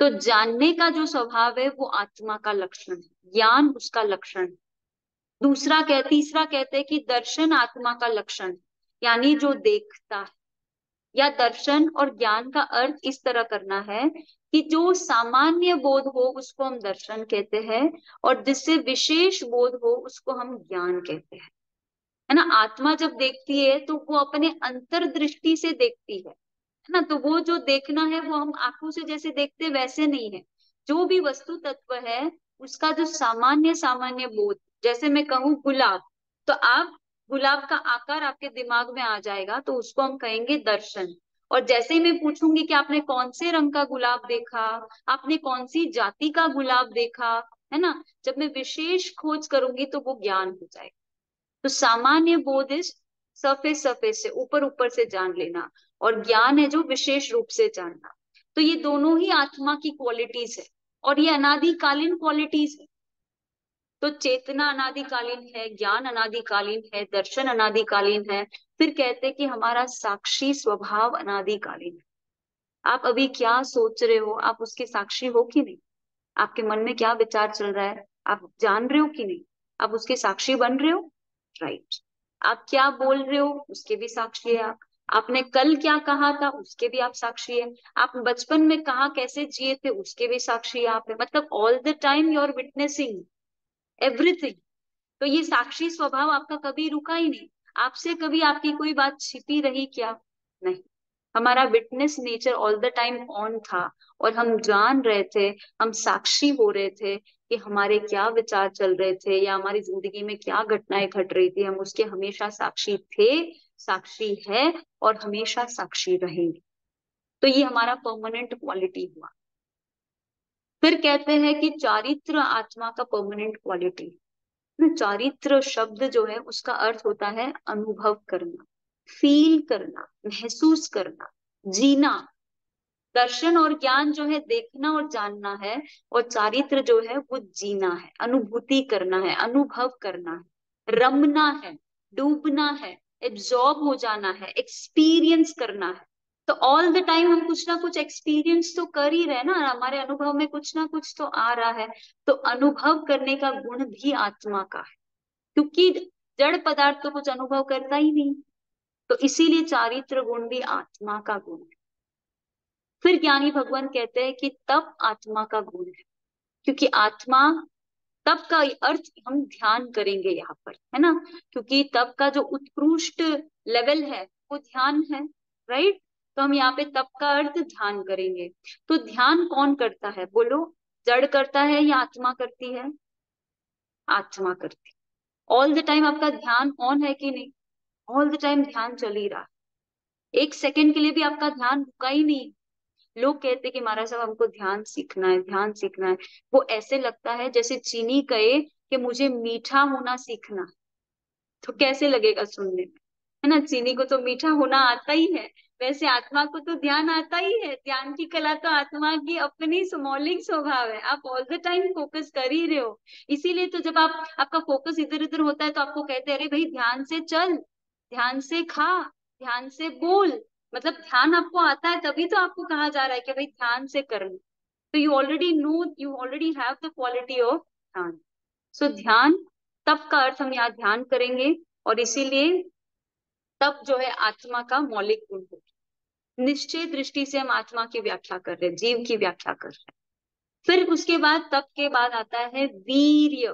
तो जानने का जो स्वभाव है वो आत्मा का लक्षण है, ज्ञान उसका लक्षण है। तीसरा कहते हैं कि दर्शन आत्मा का लक्षण है, यानी जो देखता है। या दर्शन और ज्ञान का अर्थ इस तरह करना है कि जो सामान्य बोध हो उसको हम दर्शन कहते हैं, और जिससे विशेष बोध हो उसको हम ज्ञान कहते हैं, है ना। आत्मा जब देखती है तो वो अपने अंतर्दृष्टि से देखती है ना। तो वो जो देखना है वो हम आंखों से जैसे देखते हैं वैसे नहीं है। जो भी वस्तु तत्व है उसका जो सामान्य सामान्य बोध, जैसे मैं कहूँ गुलाब, तो आप गुलाब का आकार आपके दिमाग में आ जाएगा तो उसको हम कहेंगे दर्शन। और जैसे ही मैं पूछूंगी कि आपने कौन से रंग का गुलाब देखा, आपने कौन सी जाति का गुलाब देखा, है ना, जब मैं विशेष खोज करूंगी तो वो ज्ञान हो जाएगा। तो सामान्य बोध इस सरफेस सरफेस से ऊपर ऊपर से जान लेना, और ज्ञान है जो विशेष रूप से जानना। तो ये दोनों ही आत्मा की क्वालिटीज है, और ये अनादिकालीन क्वालिटीज है। तो चेतना अनादिकालीन है, ज्ञान अनादिकालीन है, दर्शन अनादिकालीन है। फिर कहते हैं कि हमारा साक्षी स्वभाव अनादिकालीन है। आप अभी क्या सोच रहे हो, आप उसके साक्षी हो कि नहीं, आपके मन में क्या विचार चल रहा है आप जान रहे हो कि नहीं, आप उसके साक्षी बन रहे हो, राइट। आप क्या बोल रहे हो उसके भी साक्षी है आप। आपने कल क्या कहा था उसके भी आप साक्षी है, आप बचपन में कहाँ कैसे जिए थे उसके भी साक्षी आप है, मतलब all the time you are witnessing everything. तो ये साक्षी स्वभाव आपका कभी रुका ही नहीं। आपसे कभी आपकी कोई बात छिपी रही क्या? नहीं। हमारा witness nature all the time on था, और हम जान रहे थे, हम साक्षी हो रहे थे कि हमारे क्या विचार चल रहे थे या हमारी जिंदगी में क्या घटनाएं घट रही थी, हम उसके हमेशा साक्षी थे, साक्षी है, और हमेशा साक्षी रहेंगे। तो ये हमारा परमानेंट क्वालिटी हुआ। फिर कहते हैं कि चारित्र आत्मा का परमानेंट क्वालिटी। ना, चारित्र शब्द जो है उसका अर्थ होता है अनुभव करना, फील करना, महसूस करना, जीना। दर्शन और ज्ञान जो है देखना और जानना है, और चारित्र जो है वो जीना है, अनुभूति करना है, अनुभव करना है, रमना है, डूबना है, एब्जॉर्ब हो जाना है, एक्सपीरियंस करना है। तो ऑल द टाइम हम कुछ ना कुछ एक्सपीरियंस तो कर ही रहे ना, हमारे अनुभव में कुछ ना कुछ तो आ रहा है। तो अनुभव करने का गुण भी आत्मा का है, क्योंकि जड़ पदार्थ तो कुछ अनुभव करता ही नहीं। तो इसीलिए चारित्र गुण भी आत्मा का गुण है। फिर ज्ञानी भगवान कहते हैं कि तप आत्मा का गुण है, क्योंकि आत्मा, तप का अर्थ हम ध्यान करेंगे यहाँ पर, है ना, क्योंकि तप का जो उत्कृष्ट लेवल है वो ध्यान है, राइट। तो हम यहाँ पे तप का अर्थ ध्यान करेंगे। तो ध्यान कौन करता है बोलो? जड़ करता है या आत्मा करती है? आत्मा करती है। ऑल द टाइम आपका ध्यान ऑन है कि नहीं? ऑल द टाइम ध्यान चल ही रहा है, एक सेकंड के लिए भी आपका ध्यान रुका ही नहीं। लोग कहते हैं कि महाराज साहब हमको ध्यान सीखना है, ध्यान सीखना है। वो ऐसे लगता है जैसे चीनी कहे कि मुझे मीठा होना सीखना है। तो कैसे लगेगा सुनने में, है ना? चीनी को तो मीठा होना आता ही है, वैसे आत्मा को तो ध्यान आता ही है। ध्यान की कला तो आत्मा की अपनी मौलिक स्वभाव है, आप ऑल द टाइम फोकस कर ही रहे हो। इसीलिए तो जब आप, आपका फोकस इधर उधर होता है तो आपको कहते हैं अरे भाई ध्यान से चल, ध्यान से खा, ध्यान से बोल। मतलब ध्यान आपको आता है तभी तो आपको कहा जा रहा है कि भाई ध्यान से करना। तो you already know, you already have the quality of ध्यान। सो ध्यान, तप का अर्थ हम यहाँ ध्यान करेंगे, और इसीलिए तप जो है आत्मा का मौलिक गुण होगा। निश्चय दृष्टि से हम आत्मा की व्याख्या कर रहे हैं, जीव की व्याख्या कर रहे हैं। फिर उसके बाद, तप के बाद आता है वीर्य।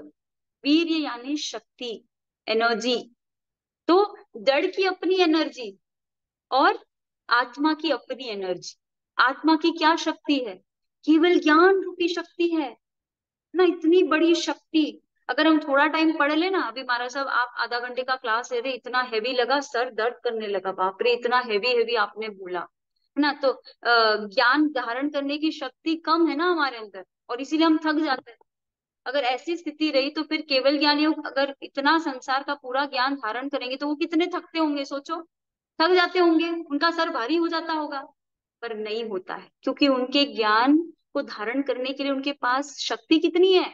वीर्य यानी शक्ति, एनर्जी। तो जड़ की अपनी एनर्जी और आत्मा की अपनी एनर्जी। आत्मा की क्या शक्ति है? केवल ज्ञान रूपी शक्ति है ना, इतनी बड़ी शक्ति। अगर हम थोड़ा टाइम पढ़ ले ना, अभी महाराज साहब आप आधा घंटे का क्लास ले रहे, इतना हैवी लगा, सर दर्द करने लगा, बाप रे इतना हैवी हैवी आपने बोला, है ना। तो ज्ञान धारण करने की शक्ति कम है ना हमारे अंदर, और इसीलिए हम थक जाते हैं। अगर ऐसी स्थिति रही तो फिर केवल ज्ञानियों, अगर इतना संसार का पूरा ज्ञान धारण करेंगे तो वो कितने थकते होंगे, सोचो। थक जाते होंगे, उनका सर भारी हो जाता होगा। पर नहीं होता है, क्योंकि उनके ज्ञान को धारण करने के लिए उनके पास शक्ति कितनी है?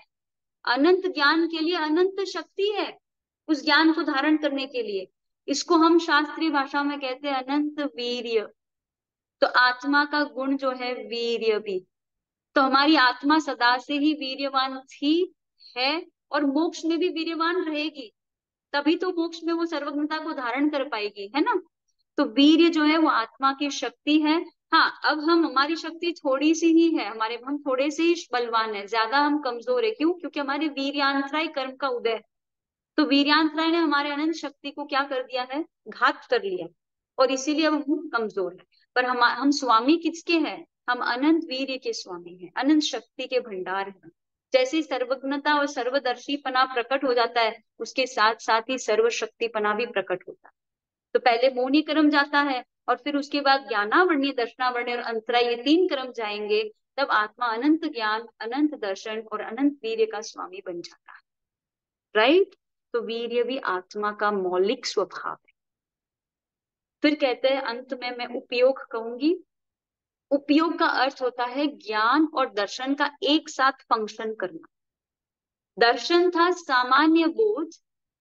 अनंत ज्ञान के लिए अनंत शक्ति है, उस ज्ञान को धारण करने के लिए। इसको हम शास्त्रीय भाषा में कहते हैं अनंत वीर्य। तो आत्मा का गुण जो है वीर्य भी। तो हमारी आत्मा सदा से ही वीर्यवान थी, है, और मोक्ष में भी वीर्यवान रहेगी। तभी तो मोक्ष में वो सर्वज्ञता को धारण कर पाएगी, है ना। तो वीर्य जो है वो आत्मा की शक्ति है। हाँ, अब हम, हमारी शक्ति थोड़ी सी ही है, हमारे, हम थोड़े से ही बलवान है, ज्यादा हम कमजोर है। क्यों? क्योंकि हमारे वीर्यांतराय कर्म का उदय है। तो वीर्यांतराय ने हमारे अनंत शक्ति को क्या कर दिया है? घात कर लिया, और इसीलिए अब हम कमजोर है। पर हम स्वामी किसके हैं? हम अनंत वीर्य के स्वामी हैं, अनंत शक्ति के भंडार हैं। जैसे ही सर्वज्ञता और सर्वदर्शीपना प्रकट हो जाता है, उसके साथ साथ ही सर्वशक्तिपना भी प्रकट होता है। तो पहले मौनी क्रम जाता है, और फिर उसके बाद ज्ञानावरण्य, दर्शनावरण्य और अंतराय, ये तीन क्रम जाएंगे। तब आत्मा अनंत ज्ञान, अनंत दर्शन और अनंत वीर्य का स्वामी बन जाता है, राइट। तो वीर्य भी आत्मा का मौलिक स्वभाव है। फिर कहते हैं अंत में मैं उपयोग कहूंगी। उपयोग का अर्थ होता है ज्ञान और दर्शन का एक साथ फंक्शन करना। दर्शन था सामान्य बोध,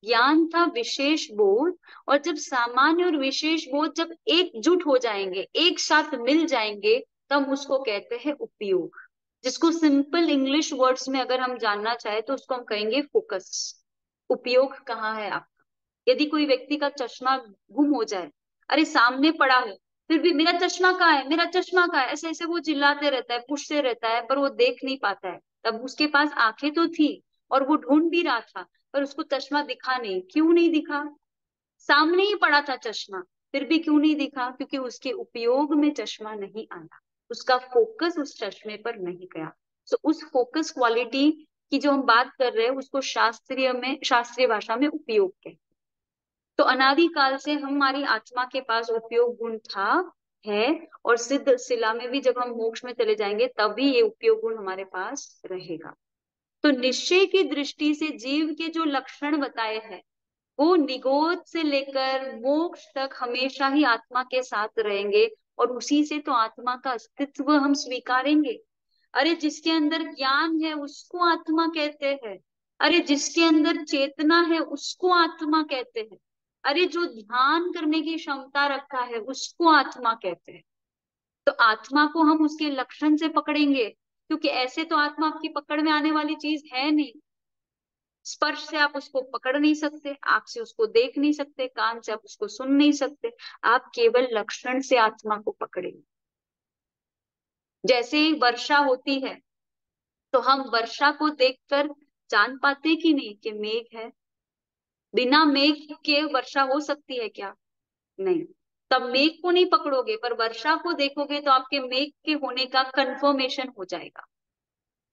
ज्ञान था विशेष बोध, और जब सामान्य और विशेष बोध जब एकजुट हो जाएंगे, एक साथ मिल जाएंगे, तब उसको कहते हैं उपयोग। जिसको सिंपल इंग्लिश वर्ड्स में अगर हम जानना चाहे तो उसको हम कहेंगे फोकस। उपयोग कहाँ है आपका? यदि कोई व्यक्ति का चश्मा गुम हो जाए, अरे सामने पड़ा है, फिर भी मेरा चश्मा कहाँ है, मेरा चश्मा कहाँ है, ऐसे ऐसे वो चिल्लाते रहता है, पूछते रहता है, पर वो देख नहीं पाता है। तब उसके पास आंखें तो थी और वो ढूंढ भी रहा था, पर उसको चश्मा दिखा नहीं। क्यों नहीं दिखा? सामने ही पड़ा था चश्मा, फिर भी क्यों नहीं दिखा? क्योंकि उसके उपयोग में चश्मा नहीं आया, उसका फोकस उस चश्मे पर नहीं गया। तो उस फोकस क्वालिटी की जो हम बात कर रहे हैं, उसको शास्त्रीय भाषा में उपयोग कहते हैं। तो अनादि काल से हमारी आत्मा के पास उपयोग गुण था, है, और सिद्ध शिला में भी जब हम मोक्ष में चले जाएंगे तब भी ये उपयोग गुण हमारे पास रहेगा। तो निश्चय की दृष्टि से जीव के जो लक्षण बताए हैं, वो निगोद से लेकर मोक्ष तक हमेशा ही आत्मा के साथ रहेंगे, और उसी से तो आत्मा का अस्तित्व हम स्वीकारेंगे। अरे जिसके अंदर ज्ञान है उसको आत्मा कहते हैं। अरे जिसके अंदर चेतना है उसको आत्मा कहते हैं। अरे जो ध्यान करने की क्षमता रखता है उसको आत्मा कहते हैं। तो आत्मा को हम उसके लक्षण से पकड़ेंगे, क्योंकि ऐसे तो आत्मा आपकी पकड़ में आने वाली चीज है नहीं। स्पर्श से आप उसको पकड़ नहीं सकते, आंख से उसको देख नहीं सकते, कान से आप उसको सुन नहीं सकते। आप केवल लक्षण से आत्मा को पकड़ेंगे। जैसे ही वर्षा होती है तो हम वर्षा को देखकर जान पाते कि नहीं कि मेघ है? बिना मेघ के वर्षा हो सकती है क्या? नहीं। तब मेघ को नहीं पकड़ोगे, पर वर्षा को देखोगे तो आपके मेघ के होने का कंफर्मेशन हो जाएगा।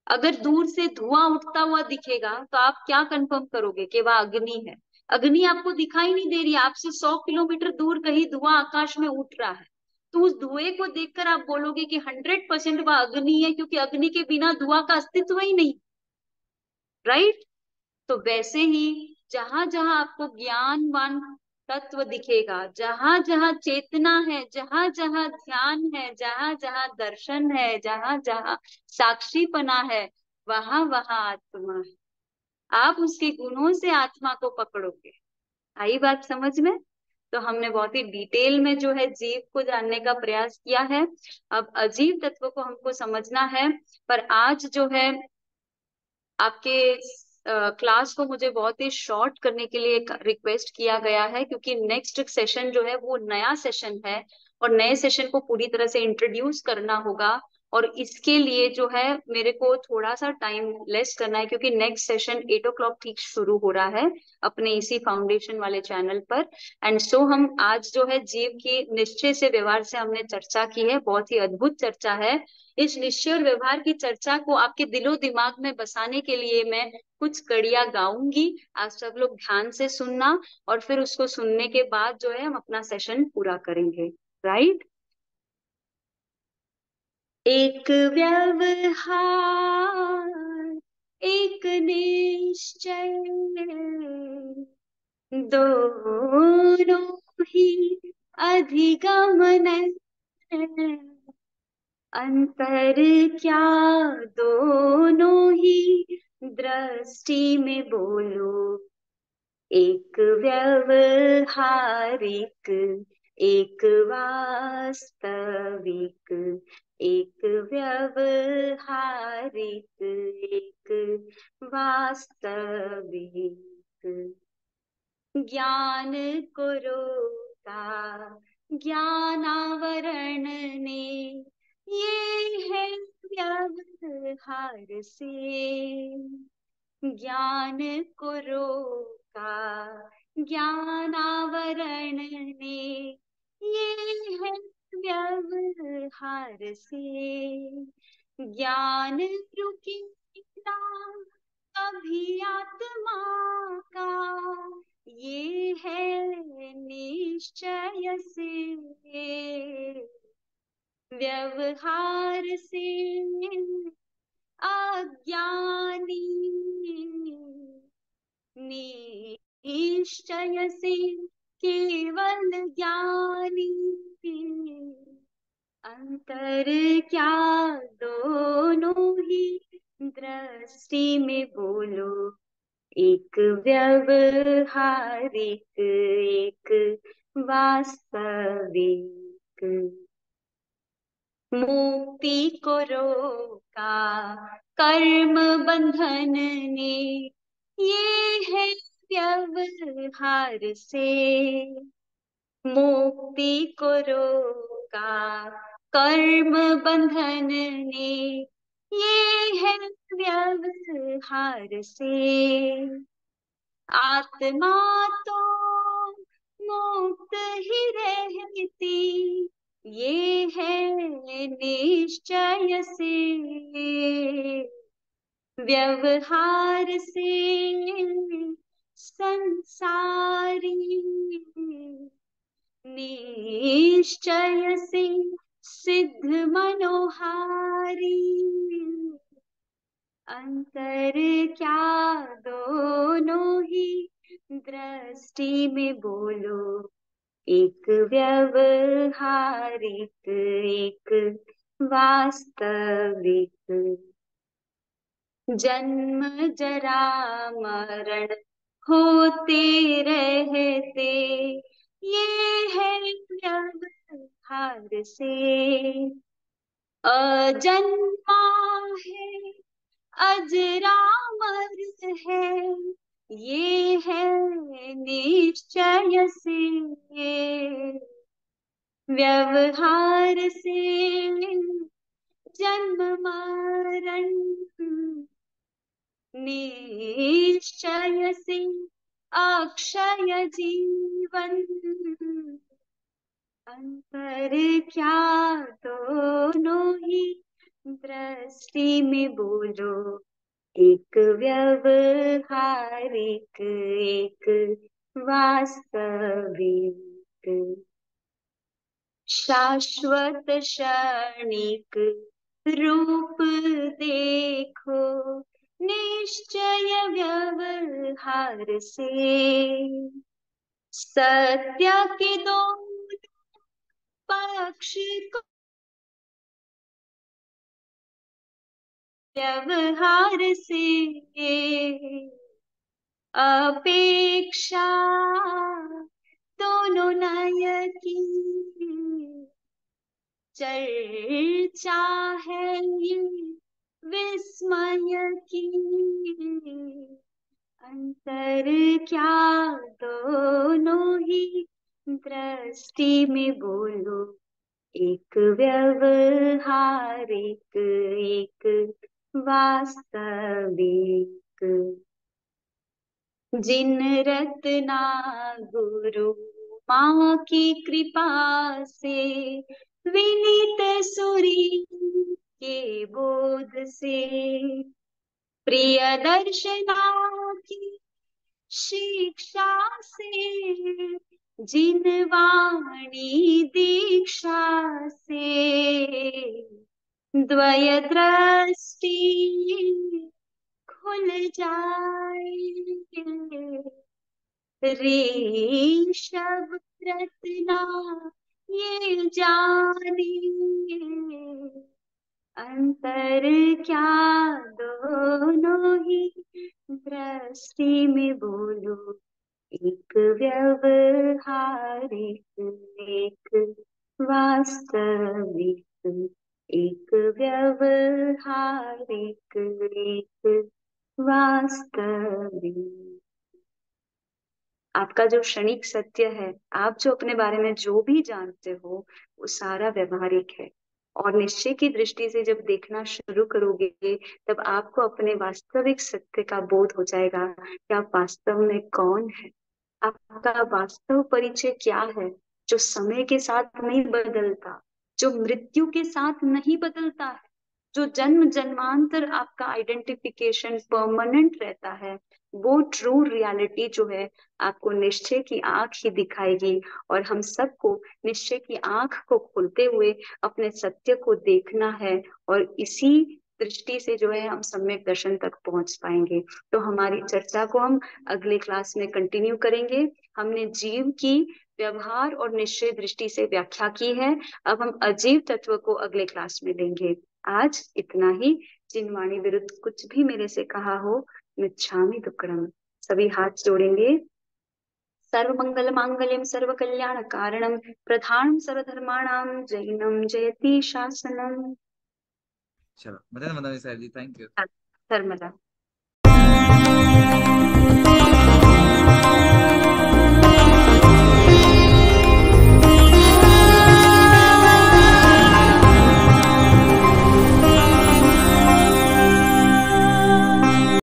अगर दूर से धुआं उठता हुआ दिखेगा तो आप क्या कंफर्म करोगे कि वह अग्नि है? अग्नि आपको दिखाई नहीं दे रही है, आपसे 100 किलोमीटर दूर कहीं धुआं आकाश में उठ रहा है। तो उस धुएं को देखकर आप बोलोगे कि 100% वह अग्नि है, क्योंकि अग्नि के बिना धुआं का अस्तित्व ही नहीं। राइट? तो वैसे ही जहां जहां आपको ज्ञानवान तत्व दिखेगा, जहां जहां चेतना है, जहां जहां ध्यान है, जहां जहां दर्शन है, जहां जहां साक्षीपना है, वहां वहां आत्मा है। आप उसके गुणों से आत्मा को पकड़ोगे। आई बात समझ में? तो हमने बहुत ही डिटेल में जो है जीव को जानने का प्रयास किया है। अब अजीव तत्व को हमको समझना है। पर आज जो है आपके क्लास को मुझे बहुत ही शॉर्ट करने के लिए रिक्वेस्ट किया गया है, क्योंकि नेक्स्ट सेशन जो है वो नया सेशन है, और नए सेशन को पूरी तरह से इंट्रोड्यूस करना होगा। और इसके लिए जो है मेरे को थोड़ा सा टाइम लेस करना है, क्योंकि नेक्स्ट सेशन 8 o'clock ठीक शुरू हो रहा है अपने इसी फाउंडेशन वाले चैनल पर। एंड सो हम आज जो है जीव की निश्चय से व्यवहार से हमने चर्चा की है, बहुत ही अद्भुत चर्चा है। इस निश्चय और व्यवहार की चर्चा को आपके दिलो दिमाग में बसाने के लिए मैं कुछ कड़ियां गाऊंगी। आप सब लोग ध्यान से सुनना, और फिर उसको सुनने के बाद जो है हम अपना सेशन पूरा करेंगे। राइट? एक व्यवहार, एक निश्चय, दोनों ही अधिगमन है। अंतर क्या दोनों ही दृष्टि में बोलो। एक व्यवहारिक, एक वास्तविक। एक व्यवहारिक, एक वास्तविक। ज्ञान को रोका ज्ञानावरण ने, ये है व्यवहार से। ज्ञान को रोका ज्ञानावरण ने, ये है व्यवहार से। ज्ञान रुकेगा कभी आत्मा का, ये है निश्चय से। व्यवहार से अज्ञानी, निश्चय से केवल ज्ञानी। अंतर क्या दोनों ही दृष्टि में बोलो। एक व्यवहारिक, एक वास्तविक। मुक्ति को रोका कर्म बंधन ने, ये है व्यवहार से। मुक्ति को रोका कर्म बंधन ने, ये है व्यवहार से। आत्मा तो मुक्त ही रहती, ये है निश्चय से। व्यवहार से संसारी, निश्चय से सिद्ध मनोहारी। अंतर क्या दोनों ही दृष्टि में बोलो, एक व्यवहारिक एक वास्तविक। जन्म जरा मरण होते रहते, ये है व्यवहार से। अजन्मा है अजरामर है, ये है निश्चय से। व्यवहार से जन्म मरण, निश्चय से अक्षय जीवन। अंतर क्या दोनों ही दृष्टि में बोलो, एक व्यवहारिक एक वास्तविक। शाश्वत क्षणिक रूप देखो, निश्चय व्यवहार से। सत्य के दो पक्ष को व्यवहार से। अपेक्षा दोनों नय की चर्चा है, ये विस्मय की। अंतर क्या दोनों ही दृष्टि में बोलो, एक व्यवहारिक एक वास्तविक। जिन रत्ना गुरु माँ की कृपा से, विनीत सुरी के बोध से, प्रिय दर्शना की शिक्षा से, जिन वाणी दीक्षा से, द्वय दृष्टि खुल जाए। ऋषभ रत्ना ये जाने, अंतर क्या दोनों ही दृष्टि में बोलो, एक व्यवहारिक एक वास्तविक। एक व्यवहारिक एक वास्तविक। आपका जो क्षणिक सत्य है, आप जो अपने बारे में जो भी जानते हो, वो सारा व्यवहारिक है। और निश्चय की दृष्टि से जब देखना शुरू करोगे, तब आपको अपने वास्तविक सत्य का बोध हो जाएगा कि आप वास्तव में कौन है। आपका वास्तव परिचय क्या है, जो समय के साथ नहीं बदलता, जो मृत्यु के साथ नहीं बदलता है, जो जन्म जन्मांतर आपका आइडेंटिफिकेशन परमानेंट रहता है। वो ट्रू रियलिटी जो है, आपको निश्चय की आंख ही दिखाएगी। और हम सबको निश्चय की आंख को खोलते हुए अपने सत्य को देखना है, और इसी दृष्टि से जो है हम सम्यक दर्शन तक पहुंच पाएंगे। तो हमारी चर्चा को हम अगले क्लास में कंटिन्यू करेंगे। हमने जीव की व्यवहार और निश्चय दृष्टि से व्याख्या की है। अब हम अजीव तत्व को अगले क्लास में लेंगे। आज इतना ही। जिन वाणी विरुद्ध कुछ भी मेरे से कहा हो, मिच्छामि दुक्कडम। सभी हाथ जोड़ेंगे। सर्व मंगल मांगल्यम सर्व कल्याण कारणम, प्रधानम सर्वधर्माणाम जैनम जयति शासनम। चलो, Madan Madan sir ji, thank you. धर्मदा।